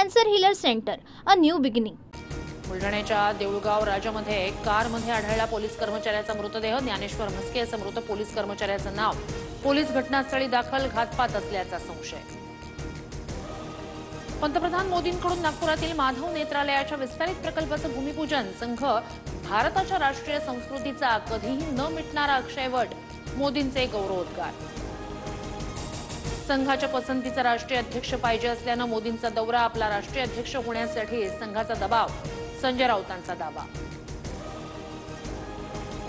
Cancer healer centre, a new beginning. बुलढाण्याच्या देऊळगाव राजामध्ये कारमध्ये आढळला पोलीस कर्मचाऱ्याचा मृतदेह। ज्ञानेश्वर म्हस्के असं मृत पोलीस कर्मचाऱ्याचं नाव। पोलीस घटनास्थळी दाखल, घातपात असल्याचा संशय। पंतप्रधान मोदींकडून नागपुरातील माधव नेत्रालयाच्या विस्तारित प्रकल्पाचं भूमिपूजन। संघ भारताच्या राष्ट्रीय संस्कृतीचा कधीही न मिटणारा अक्षयवट, मोदींचे गौरवोद्गार। संघाच्या पसंतीचा राष्ट्रीय अध्यक्ष पाहिजे असल्यानं मोदींचा दौरा, आपला राष्ट्रीय अध्यक्ष होण्यासाठी संघाचा दबाव, संजय राऊतांचा दावा।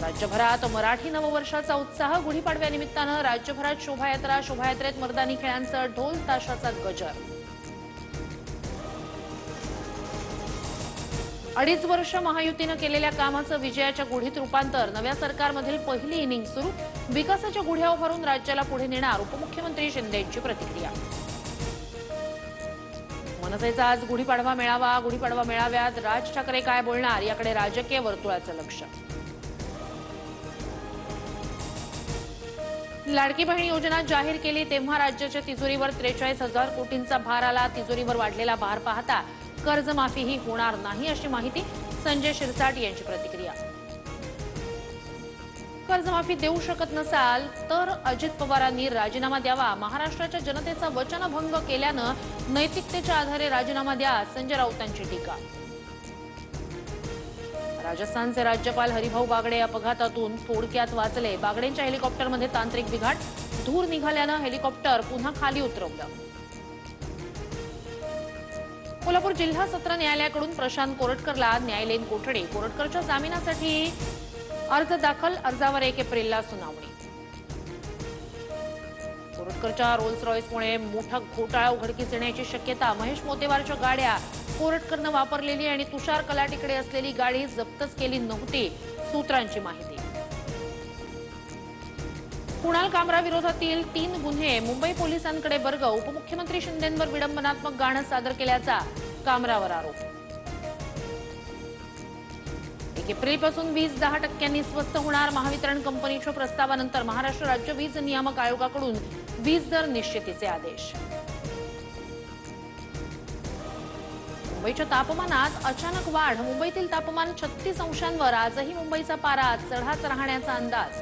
राज्यभरात मराठी नववर्षाचा उत्साह। गुढीपाडव्यानिमित्तानं राज्यभरात शोभायात्रा, शोभायात्रेत मर्दानी खेळांचा ढोल ताशाचा गजर। 2.5 वर्ष महायुतीनं केलेल्या कामाचं विजयाच्या गुढीत रूपांतर। नव्या सरकारमधील पहिली इनिंग सुरू। विकासाच्या गुढ्या उभारून राज्याला पुढे नेणार, उपमुख्यमंत्री शिंदेंची प्रतिक्रिया। मनसेचा आज गुढीपाडवा मेळावा। गुढीपाडवा मेळाव्यात राज ठाकरे काय बोलणार, याकडे राजकीय वर्तुळाचं लक्ष। लाडकी बहीण योजना जाहीर केली तेव्हा राज्याच्या तिजोरीवर 43,000 कोटींचा भार आला। तिजोरीवर वाढलेला भार पाहता कर्जमाफीही होणार नाही, अशी माहिती संजय शिरसाट यांची प्रतिक्रिया। कर्जमाफी देऊ शकत नसाल तर अजित पवारांनी राजीनामा द्यावा। महाराष्ट्राच्या जनतेचा वचनभंग केल्यानं नैतिकतेच्या आधारे राजीनामा द्या, संजय राऊतांची टीका। राजस्थानचे राज्यपाल हरिभाऊ बागडे अपघातातून थोडक्यात वाचले। बागडेंच्या हेलिकॉप्टरमध्ये तांत्रिक बिघाड, धूर निघाल्यानं हेलिकॉप्टर पुन्हा खाली उतरवलं। कोल्हापूर जिल्हा सत्र न्यायालयाकडून प्रशांत कोरटकरला न्यायालयीन कोठडी। कोरटकरच्या जामिनासाठी अर्ज दाखल, अर्जावर 1 एप्रिलला सुनावणी। कोरटकरच्या रोल्स रॉयसमुळे मोठा घोटाळा उघडकीस येण्याची शक्यता। महेश मोतेवारच्या गाड्या कोरटकरनं वापरलेली आणि तुषार कलाटीकडे असलेली गाडी जप्तच केली नव्हती, सूत्रांची माहिती। कुणाल कामरा विरोधातील 3 गुन्हे मुंबई पोलिसांकडे वर्ग। उपमुख्यमंत्री शिंदेंवर विडंबनात्मक गाणं सादर केल्याचा कामरावर आरोप। 1 एप्रिलपासून वीज 10% स्वस्त होणार। महावितरण कंपनीच्या प्रस्तावानंतर महाराष्ट्र राज्य वीज नियामक आयोगाकडून वीज दर निश्चितीचे आदेश। मुंबईच्या तापमानात अचानक वाढ। मुंबईतील तापमान 36 अंशांवर। आजही मुंबईचा पारा चढाच राहण्याचा अंदाज।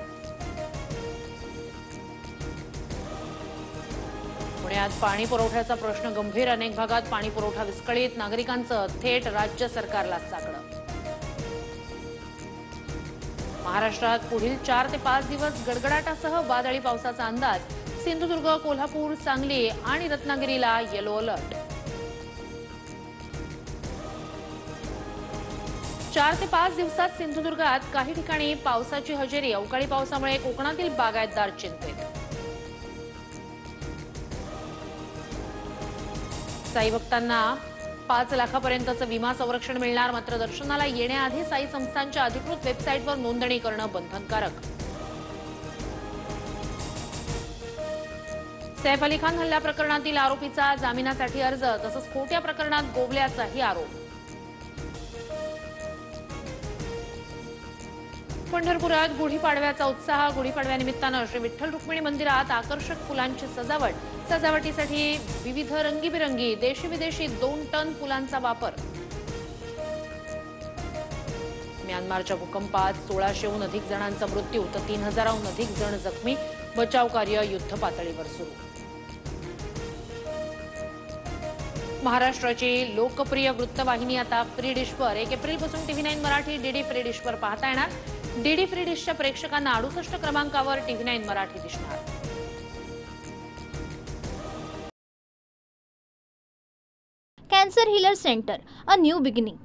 पुण्यात पाणी पुरवठ्याचा प्रश्न गंभीर। अनेक भागात पाणी पुरवठा विस्कळीत। नागरिकांचं थेट राज्य सरकारला साकडं। महाराष्ट्रात पुढील 4 ते 5 दिवस गडगडाटासह वादळी पावसाचा अंदाज। सिंधुदुर्ग, कोल्हापूर, सांगली आणि रत्नागिरीला येलो अलर्ट। 4 ते 5 दिवसात सिंधुदुर्गात काही ठिकाणी पावसाची हजेरी। अवकाळी पावसामुळे कोकणातील बागायतदार चिंतेत। साई भक्तांना 5 लाखापर्यंतचं विमा संरक्षण मिळणार। मात्र दर्शनाला येण्याआधी साई संस्थांच्या अधिकृत वेबसाईटवर नोंदणी करणं बंधनकारक। सैफ अली खान हल्ला प्रकरणातील आरोपीचा जामिनासाठी अर्ज, तसंच खोट्या प्रकरणात गोवल्याचाही आरोप। पंढरपुरात गुढीपाडव्याचा उत्साह। गुढीपाडव्यानिमित्तानं श्री विठ्ठल रुक्मिणी मंदिरात आकर्षक फुलांची सजावट। सजावटीसाठी विविध रंगीबिरंगी देशी विदेशी 2 टन फुलांचा वापर। म्यानमारच्या भूकंपात 1600हून अधिक जणांचा मृत्यू तर 3000हून अधिक जण जखमी। बचाव कार्य युद्धपातळीवर सुरू। महाराष्ट्राची लोकप्रिय वृत्तवाहिनी आता फ्री डिशवर। 1 एप्रिलपासून TV9 मराठी डीडी फ्री डिशवर पाहता येणार। डीडी फ्री डिशच्या प्रेक्षकांना 68 क्रमांकावर TV9 मराठी दिसणार। Cancer healer centre, a new beginning.